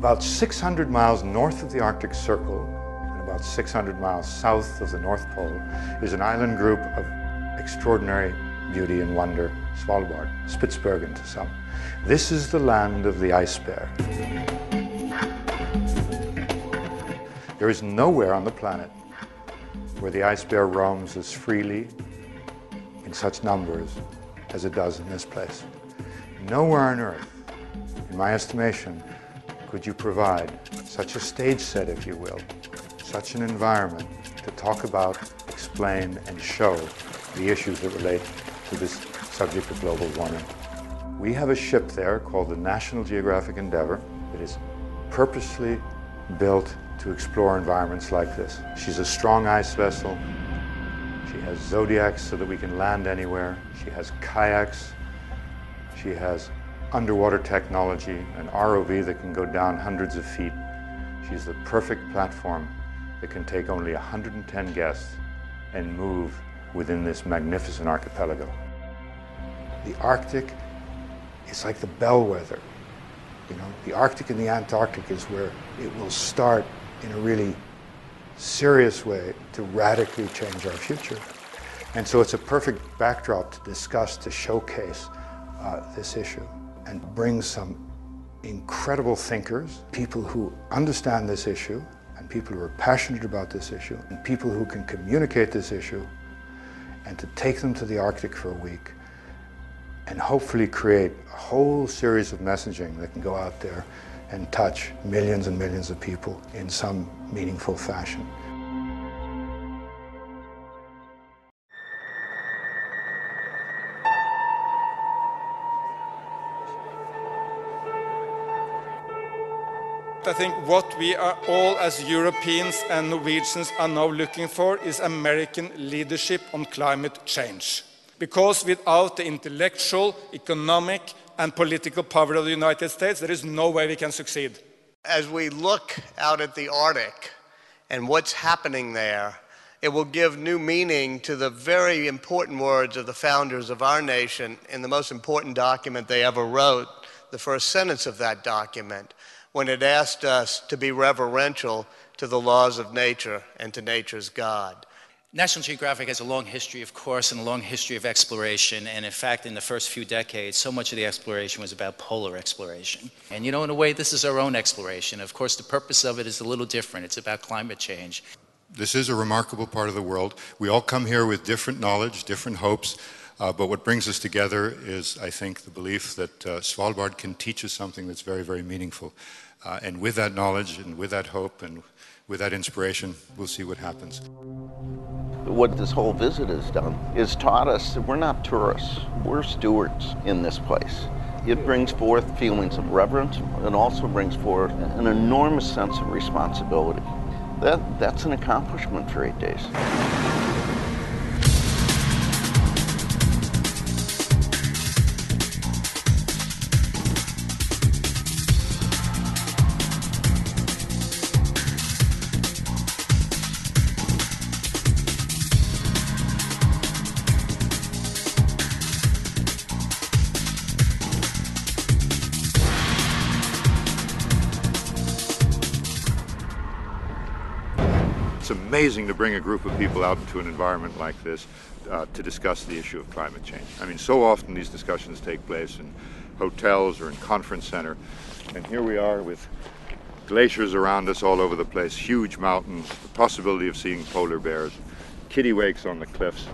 About 600 miles north of the Arctic Circle and about 600 miles south of the North Pole is an island group of extraordinary beauty and wonder, Svalbard, Spitsbergen to some. This is the land of the ice bear. There is nowhere on the planet where the ice bear roams as freely in such numbers as it does in this place. Nowhere on Earth, in my estimation, could you provide such a stage set, if you will, such an environment to talk about, explain, and show the issues that relate to this subject of global warming. We have a ship there called the National Geographic Endeavour that is purposely built to explore environments like this. She's a strong ice vessel. She has zodiacs so that we can land anywhere. She has kayaks. She has underwater technology, an ROV that can go down hundreds of feet. She's the perfect platform that can take only 110 guests and move within this magnificent archipelago. The Arctic is like the bellwether. You know, the Arctic and the Antarctic is where it will start in a really serious way to radically change our future. And so it's a perfect backdrop to discuss, to showcase this issue and bring some incredible thinkers, people who understand this issue and people who are passionate about this issue and people who can communicate this issue, and to take them to the Arctic for a week and hopefully create a whole series of messaging that can go out there and touch millions and millions of people in some meaningful fashion. I think what we are all as Europeans and Norwegians are now looking for is American leadership on climate change. Because without the intellectual, economic and political power of the United States, there is no way we can succeed. As we look out at the Arctic and what's happening there, it will give new meaning to the very important words of the founders of our nation in the most important document they ever wrote, the first sentence of that document, when it asked us to be reverential to the laws of nature and to nature's God. National Geographic has a long history, of course, and a long history of exploration. And in fact, in the first few decades, so much of the exploration was about polar exploration. And you know, in a way, this is our own exploration. Of course, the purpose of it is a little different. It's about climate change. This is a remarkable part of the world. We all come here with different knowledge, different hopes. But what brings us together is, I think, the belief that Svalbard can teach us something that's very, very meaningful. And with that knowledge and with that hope and with that inspiration, we'll see what happens. What this whole visit has done is taught us that we're not tourists, we're stewards in this place. It brings forth feelings of reverence. It also brings forth an enormous sense of responsibility. That's an accomplishment for 8 days. It's amazing to bring a group of people out into an environment like this to discuss the issue of climate change. I mean, so often these discussions take place in hotels or in conference center, and here we are with glaciers around us all over the place, huge mountains, the possibility of seeing polar bears, kittiwakes on the cliffs,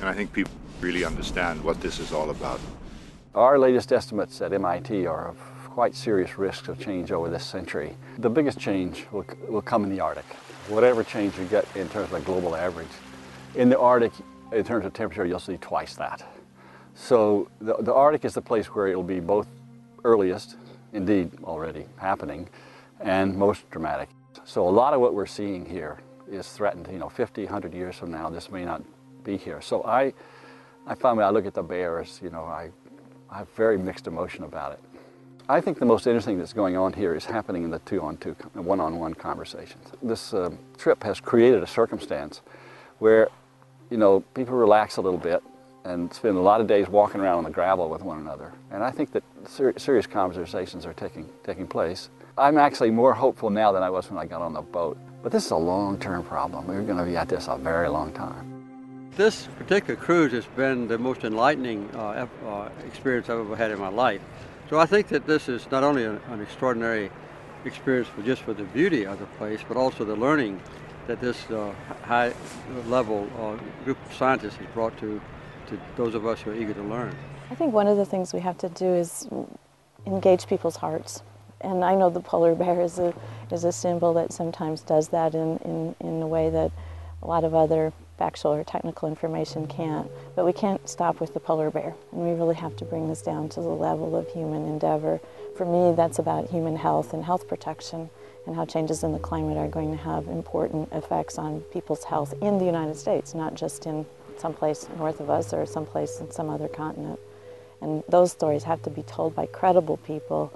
and I think people really understand what this is all about. Our latest estimates at MIT are of quite serious risks of change over this century. The biggest change will come in the Arctic. Whatever change you get in terms of the global average, in the Arctic, in terms of temperature, you'll see twice that. So the Arctic is the place where it'll be both earliest, indeed already happening, and most dramatic. So a lot of what we're seeing here is threatened. 50, 100 years from now, this may not be here. So I find when I look at the bears, I have very mixed emotion about it. I think the most interesting that's going on here is happening in the two-on-two, one-on-one conversations. This trip has created a circumstance where, people relax a little bit and spend a lot of days walking around on the gravel with one another. And I think that serious conversations are taking place. I'm actually more hopeful now than I was when I got on the boat. But this is a long-term problem. We're going to be at this a very long time. This particular cruise has been the most enlightening experience I've ever had in my life. So I think that this is not only an extraordinary experience just for the beauty of the place, but also the learning that this high-level group of scientists has brought to those of us who are eager to learn. I think one of the things we have to do is engage people's hearts. And I know the polar bear is a symbol that sometimes does that in a way that a lot of other factual or technical information can't. But we can't stop with the polar bear, and we really have to bring this down to the level of human endeavor. For me, that's about human health and health protection, and how changes in the climate are going to have important effects on people's health in the United States, not just in someplace north of us or someplace in some other continent. And those stories have to be told by credible people.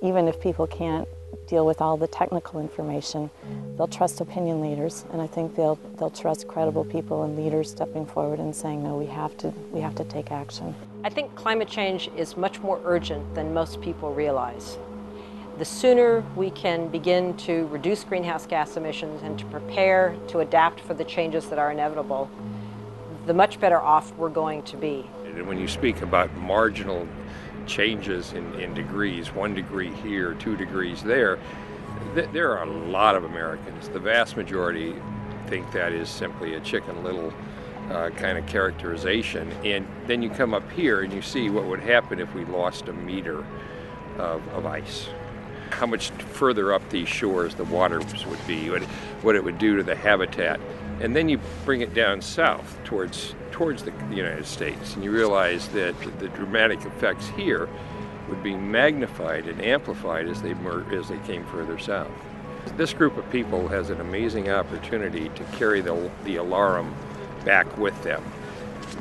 Even if people can't deal with all the technical information, they'll trust opinion leaders, and I think they'll trust credible people and leaders stepping forward and saying, no, we have to take action. I think climate change is much more urgent than most people realize. The sooner we can begin to reduce greenhouse gas emissions and to prepare to adapt for the changes that are inevitable, the much better off we're going to be. When you speak about marginal changes in degrees, 1 degree here, 2 degrees there are a lot of Americans. The vast majority think that is simply a Chicken Little kind of characterization. And then you come up here and you see what would happen if we lost a meter of ice. How much further up these shores the waters would be, what it would do to the habitat. And then you bring it down south towards the United States, and you realize that the dramatic effects here would be magnified and amplified as they came further south. This group of people has an amazing opportunity to carry the alarm back with them,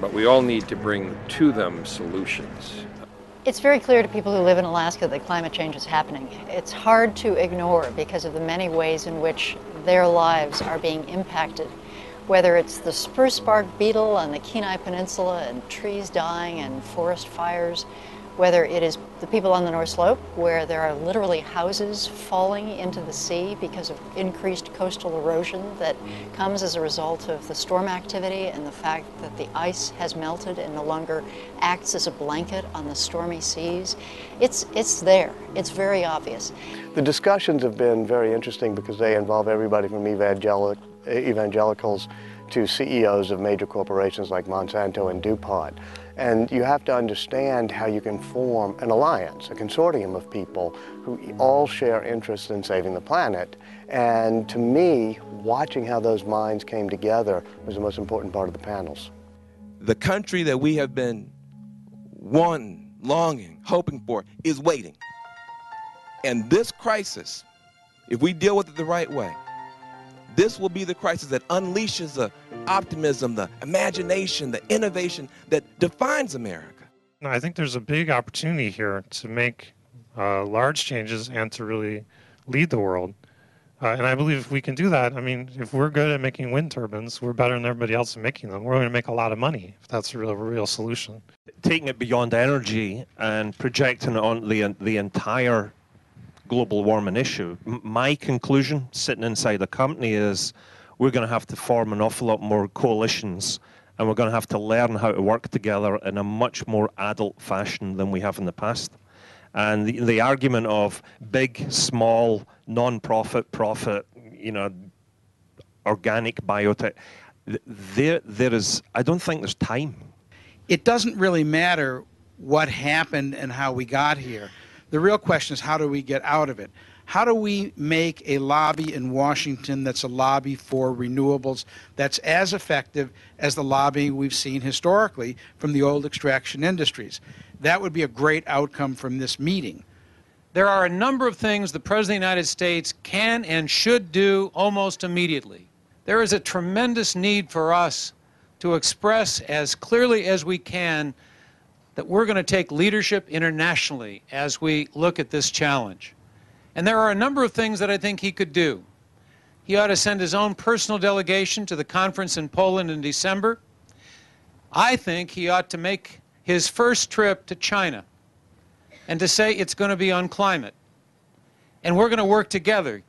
but we all need to bring to them solutions. It's very clear to people who live in Alaska that climate change is happening. It's hard to ignore because of the many ways in which their lives are being impacted. Whether it's the spruce bark beetle on the Kenai Peninsula and trees dying and forest fires, whether it is the people on the North Slope where there are literally houses falling into the sea because of increased coastal erosion that comes as a result of the storm activity and the fact that the ice has melted and no longer acts as a blanket on the stormy seas. It's there. It's very obvious. The discussions have been very interesting because they involve everybody from evangelicals to CEOs of major corporations like Monsanto and DuPont. And you have to understand how you can form an alliance, a consortium of people who all share interest in saving the planet. And to me, watching how those minds came together was the most important part of the panels. The country that we have been wanting, longing, hoping for is waiting. And this crisis, if we deal with it the right way, this will be the crisis that unleashes the optimism, the imagination, the innovation that defines America. I think there's a big opportunity here to make large changes and to really lead the world. And I believe if we can do that, I mean, if we're good at making wind turbines, we're better than everybody else at making them. We're going to make a lot of money if that's a real solution. Taking it beyond energy and projecting it on the entire global warming issue. My conclusion, sitting inside the company, is we're going to have to form an awful lot more coalitions, and we're going to have to learn how to work together in a much more adult fashion than we have in the past. And the argument of big, small, non-profit, profit, organic biotech, there is, I don't think there's time. It doesn't really matter what happened and how we got here. The real question is, how do we get out of it? How do we make a lobby in Washington that's a lobby for renewables that's as effective as the lobbying we've seen historically from the old extraction industries? That would be a great outcome from this meeting. There are a number of things the President of the United States can and should do almost immediately. There is a tremendous need for us to express as clearly as we can that we're going to take leadership internationally as we look at this challenge. And there are a number of things that I think he could do. He ought to send his own personal delegation to the conference in Poland in December. I think he ought to make his first trip to China and to say it's going to be on climate. And we're going to work together.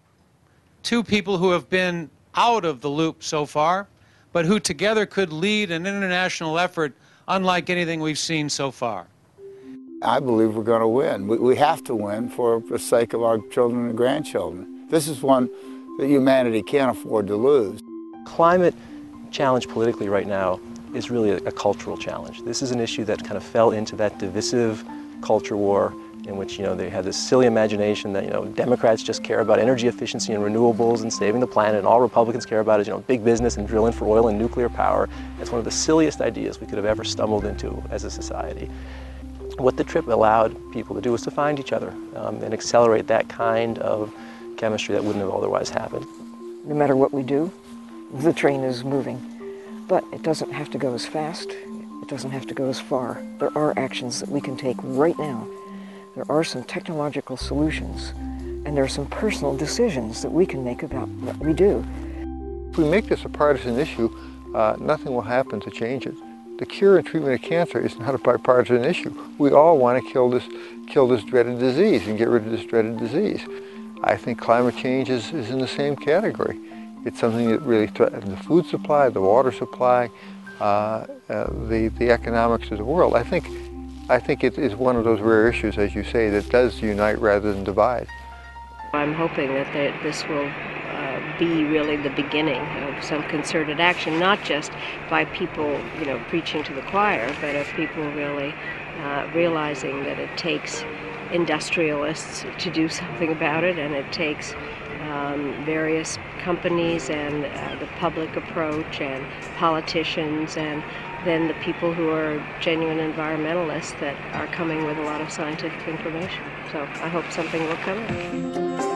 Two people who have been out of the loop so far, but who together could lead an international effort unlike anything we've seen so far. I believe we're going to win. We have to win for the sake of our children and grandchildren. This is one that humanity can't afford to lose. Climate challenge politically right now is really a cultural challenge. This is an issue that kind of fell into that divisive culture war in which, they had this silly imagination that, Democrats just care about energy efficiency and renewables and saving the planet, and all Republicans care about is, big business and drilling for oil and nuclear power. It's one of the silliest ideas we could have ever stumbled into as a society. What the trip allowed people to do was to find each other and accelerate that kind of chemistry that wouldn't have otherwise happened. No matter what we do, the train is moving, but it doesn't have to go as fast. It doesn't have to go as far. There are actions that we can take right now. There are some technological solutions, and there are some personal decisions that we can make about what we do. If we make this a partisan issue, nothing will happen to change it. The cure and treatment of cancer is not a bipartisan issue. We all want to kill this dreaded disease and get rid of this dreaded disease. I think climate change is in the same category. It's something that really threatens the food supply, the water supply, the economics of the world. I think it is one of those rare issues, as you say, that does unite rather than divide. I'm hoping that this will be really the beginning of some concerted action, not just by people, preaching to the choir, but of people really realizing that it takes industrialists to do something about it, and it takes various companies and the public approach and politicians, and then the people who are genuine environmentalists that are coming with a lot of scientific information. So I hope something will come of it.